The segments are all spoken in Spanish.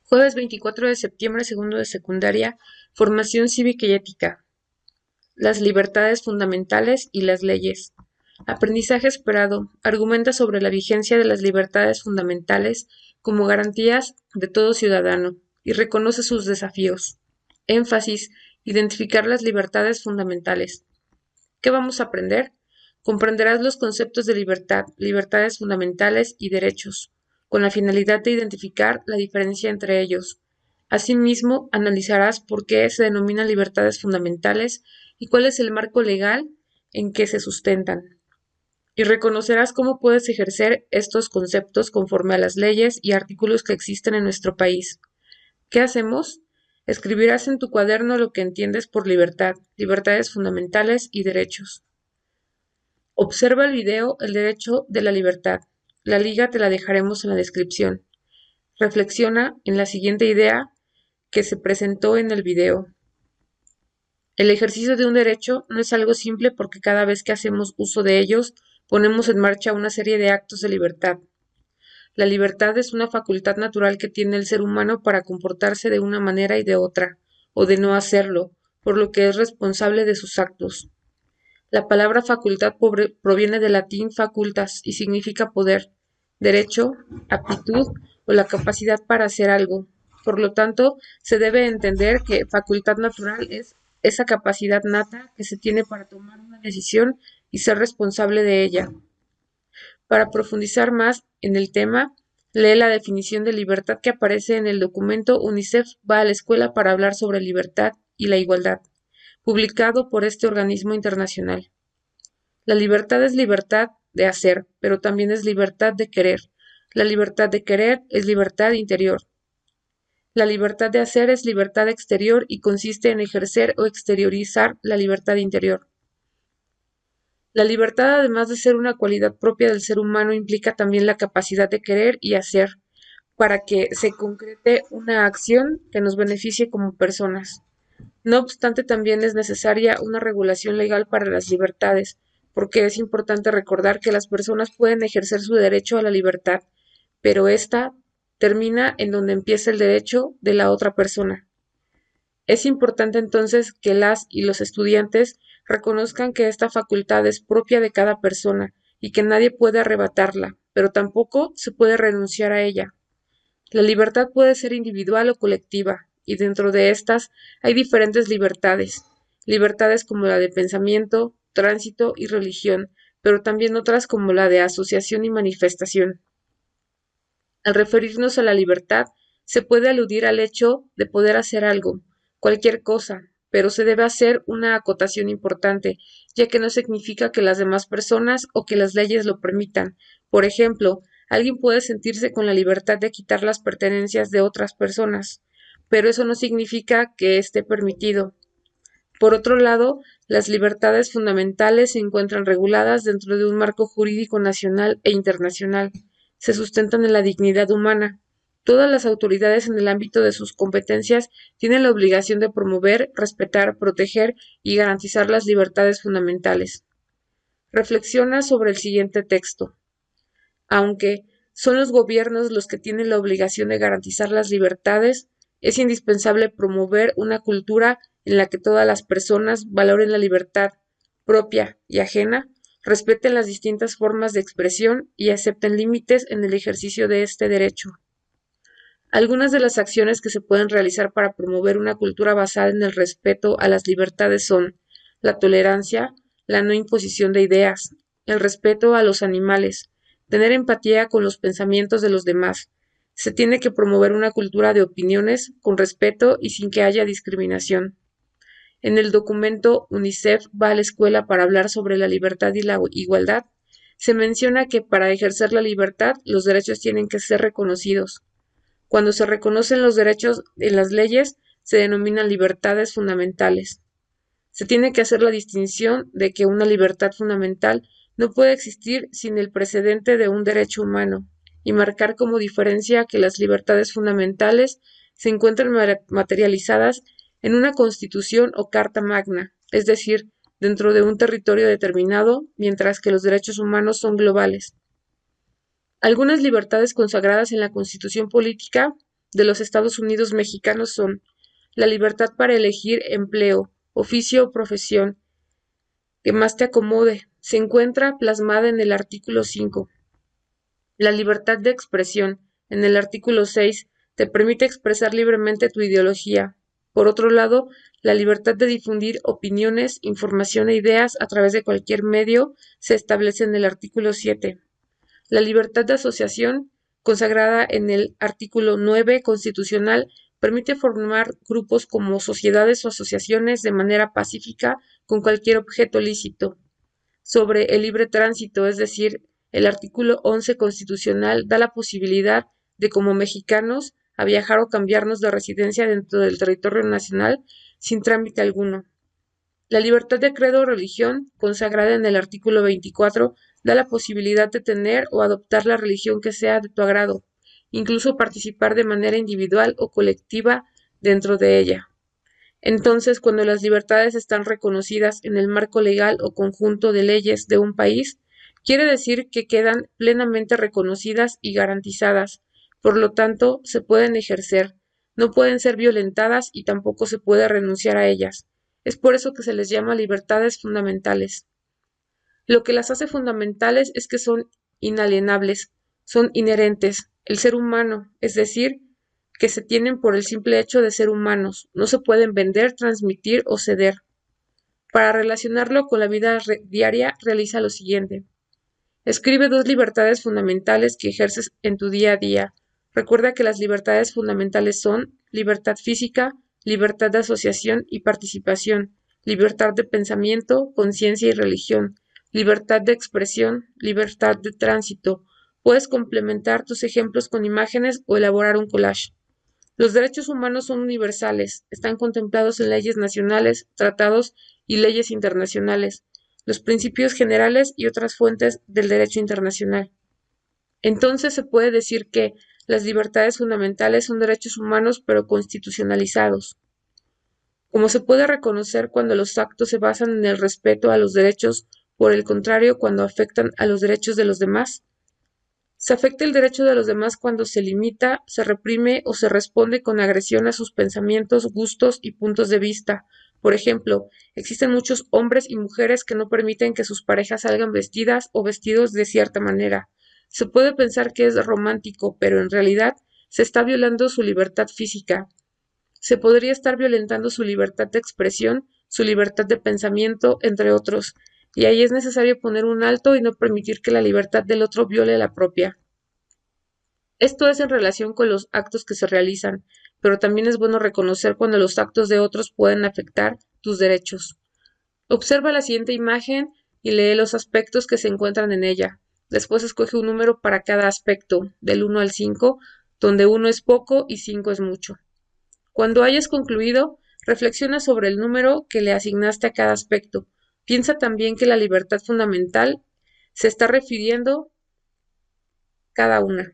Jueves 24 de septiembre, segundo de secundaria, formación cívica y ética, las libertades fundamentales y las leyes. Aprendizaje esperado. Argumenta sobre la vigencia de las libertades fundamentales como garantías de todo ciudadano y reconoce sus desafíos. Énfasis. Identificar las libertades fundamentales. ¿Qué vamos a aprender? Comprenderás los conceptos de libertad, libertades fundamentales y derechos, con la finalidad de identificar la diferencia entre ellos. Asimismo, analizarás por qué se denominan libertades fundamentales y cuál es el marco legal en que se sustentan. Y reconocerás cómo puedes ejercer estos conceptos conforme a las leyes y artículos que existen en nuestro país. ¿Qué hacemos? Escribirás en tu cuaderno lo que entiendes por libertad, libertades fundamentales y derechos. Observa el video El derecho de la libertad. La liga te la dejaremos en la descripción. Reflexiona en la siguiente idea que se presentó en el video. El ejercicio de un derecho no es algo simple porque cada vez que hacemos uso de ellos, ponemos en marcha una serie de actos de libertad. La libertad es una facultad natural que tiene el ser humano para comportarse de una manera y de otra, o de no hacerlo, por lo que es responsable de sus actos. La palabra facultad proviene del latín facultas y significa poder, derecho, aptitud o la capacidad para hacer algo. Por lo tanto, se debe entender que facultad natural es esa capacidad nata que se tiene para tomar una decisión y ser responsable de ella. Para profundizar más en el tema, lee la definición de libertad que aparece en el documento UNICEF va a la escuela para hablar sobre libertad y la igualdad, publicado por este organismo internacional. La libertad es libertad de hacer, pero también es libertad de querer. La libertad de querer es libertad interior. La libertad de hacer es libertad exterior y consiste en ejercer o exteriorizar la libertad interior. La libertad, además de ser una cualidad propia del ser humano, implica también la capacidad de querer y hacer para que se concrete una acción que nos beneficie como personas. No obstante, también es necesaria una regulación legal para las libertades, porque es importante recordar que las personas pueden ejercer su derecho a la libertad, pero ésta termina en donde empieza el derecho de la otra persona. Es importante entonces que las y los estudiantes reconozcan que esta facultad es propia de cada persona y que nadie puede arrebatarla, pero tampoco se puede renunciar a ella. La libertad puede ser individual o colectiva, y dentro de estas hay diferentes libertades, libertades como la de pensamiento, tránsito y religión, pero también otras como la de asociación y manifestación. Al referirnos a la libertad, se puede aludir al hecho de poder hacer algo, cualquier cosa, pero se debe hacer una acotación importante, ya que no significa que las demás personas o que las leyes lo permitan. Por ejemplo, alguien puede sentirse con la libertad de quitar las pertenencias de otras personas, pero eso no significa que esté permitido. Por otro lado, las libertades fundamentales se encuentran reguladas dentro de un marco jurídico nacional e internacional. Se sustentan en la dignidad humana. Todas las autoridades en el ámbito de sus competencias tienen la obligación de promover, respetar, proteger y garantizar las libertades fundamentales. Reflexiona sobre el siguiente texto. Aunque son los gobiernos los que tienen la obligación de garantizar las libertades, es indispensable promover una cultura en la que todas las personas valoren la libertad propia y ajena, respeten las distintas formas de expresión y acepten límites en el ejercicio de este derecho. Algunas de las acciones que se pueden realizar para promover una cultura basada en el respeto a las libertades son la tolerancia, la no imposición de ideas, el respeto a los animales, tener empatía con los pensamientos de los demás. Se tiene que promover una cultura de opiniones con respeto y sin que haya discriminación. En el documento UNICEF va a la escuela para hablar sobre la libertad y la igualdad. Se menciona que para ejercer la libertad los derechos tienen que ser reconocidos. Cuando se reconocen los derechos en las leyes, se denominan libertades fundamentales. Se tiene que hacer la distinción de que una libertad fundamental no puede existir sin el precedente de un derecho humano, y marcar como diferencia que las libertades fundamentales se encuentran materializadas en una constitución o carta magna, es decir, dentro de un territorio determinado, mientras que los derechos humanos son globales. Algunas libertades consagradas en la Constitución política de los Estados Unidos mexicanos son la libertad para elegir empleo, oficio o profesión que más te acomode. Se encuentra plasmada en el artículo 5. La libertad de expresión, en el artículo 6, te permite expresar libremente tu ideología. Por otro lado, la libertad de difundir opiniones, información e ideas a través de cualquier medio se establece en el artículo 7. La libertad de asociación, consagrada en el artículo 9 constitucional, permite formar grupos como sociedades o asociaciones de manera pacífica con cualquier objeto lícito. Sobre el libre tránsito, es decir, el artículo 11 constitucional da la posibilidad de, como mexicanos, a viajar o cambiarnos de residencia dentro del territorio nacional sin trámite alguno. La libertad de credo o religión, consagrada en el artículo 24, da la posibilidad de tener o adoptar la religión que sea de tu agrado, incluso participar de manera individual o colectiva dentro de ella. Entonces, cuando las libertades están reconocidas en el marco legal o conjunto de leyes de un país, quiere decir que quedan plenamente reconocidas y garantizadas, por lo tanto, se pueden ejercer, no pueden ser violentadas y tampoco se puede renunciar a ellas. Es por eso que se les llama libertades fundamentales. Lo que las hace fundamentales es que son inalienables, son inherentes, el ser humano, es decir, que se tienen por el simple hecho de ser humanos, no se pueden vender, transmitir o ceder. Para relacionarlo con la vida diaria, realiza lo siguiente. Escribe 2 libertades fundamentales que ejerces en tu día a día. Recuerda que las libertades fundamentales son libertad física, libertad de asociación y participación, libertad de pensamiento, conciencia y religión, libertad de expresión, libertad de tránsito. Puedes complementar tus ejemplos con imágenes o elaborar un collage. Los derechos humanos son universales, están contemplados en leyes nacionales, tratados y leyes internacionales, los principios generales y otras fuentes del derecho internacional. Entonces se puede decir que las libertades fundamentales son derechos humanos pero constitucionalizados. Como se puede reconocer cuando los actos se basan en el respeto a los derechos, por el contrario, cuando afectan a los derechos de los demás. Se afecta el derecho de los demás cuando se limita, se reprime o se responde con agresión a sus pensamientos, gustos y puntos de vista. Por ejemplo, existen muchos hombres y mujeres que no permiten que sus parejas salgan vestidas o vestidos de cierta manera. Se puede pensar que es romántico, pero en realidad se está violando su libertad física. Se podría estar violentando su libertad de expresión, su libertad de pensamiento, entre otros, y ahí es necesario poner un alto y no permitir que la libertad del otro viole la propia. Esto es en relación con los actos que se realizan, pero también es bueno reconocer cuando los actos de otros pueden afectar tus derechos. Observa la siguiente imagen y lee los aspectos que se encuentran en ella. Después escoge un número para cada aspecto, del 1 al 5, donde 1 es poco y 5 es mucho. Cuando hayas concluido, reflexiona sobre el número que le asignaste a cada aspecto. Piensa también que la libertad fundamental se está refiriendo cada una.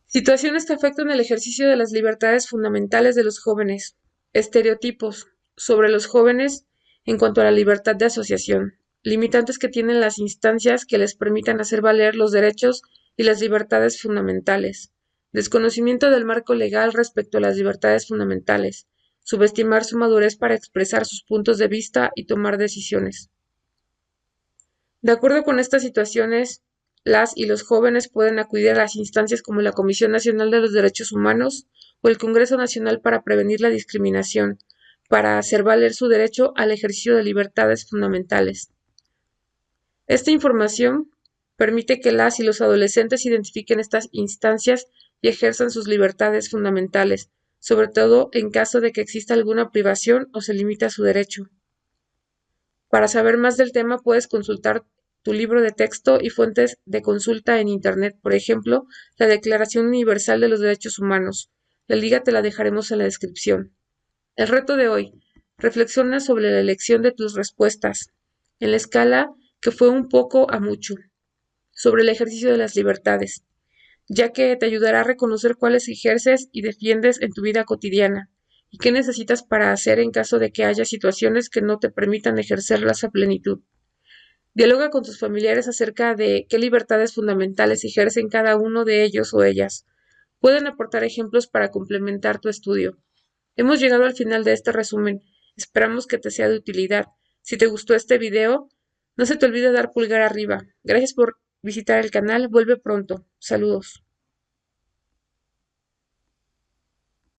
Situaciones que afectan el ejercicio de las libertades fundamentales de los jóvenes. Estereotipos sobre los jóvenes en cuanto a la libertad de asociación. Limitantes que tienen las instancias que les permitan hacer valer los derechos y las libertades fundamentales. Desconocimiento del marco legal respecto a las libertades fundamentales. Subestimar su madurez para expresar sus puntos de vista y tomar decisiones. De acuerdo con estas situaciones, las y los jóvenes pueden acudir a las instancias como la Comisión Nacional de los Derechos Humanos o el Congreso Nacional para Prevenir la Discriminación, para hacer valer su derecho al ejercicio de libertades fundamentales. Esta información permite que las y los adolescentes identifiquen estas instancias y ejerzan sus libertades fundamentales, sobre todo en caso de que exista alguna privación o se limite a su derecho. Para saber más del tema puedes consultar tu libro de texto y fuentes de consulta en Internet, por ejemplo, la Declaración Universal de los Derechos Humanos. La liga te la dejaremos en la descripción. El reto de hoy. Reflexiona sobre la elección de tus respuestas, en la escala que fue un poco a mucho, sobre el ejercicio de las libertades, ya que te ayudará a reconocer cuáles ejerces y defiendes en tu vida cotidiana, y qué necesitas para hacer en caso de que haya situaciones que no te permitan ejercerlas a plenitud. Dialoga con tus familiares acerca de qué libertades fundamentales ejercen cada uno de ellos o ellas. pueden aportar ejemplos para complementar tu estudio. Hemos llegado al final de este resumen. Esperamos que te sea de utilidad. Si te gustó este video, no se te olvide dar pulgar arriba. Gracias por visitar el canal. Vuelve pronto. Saludos.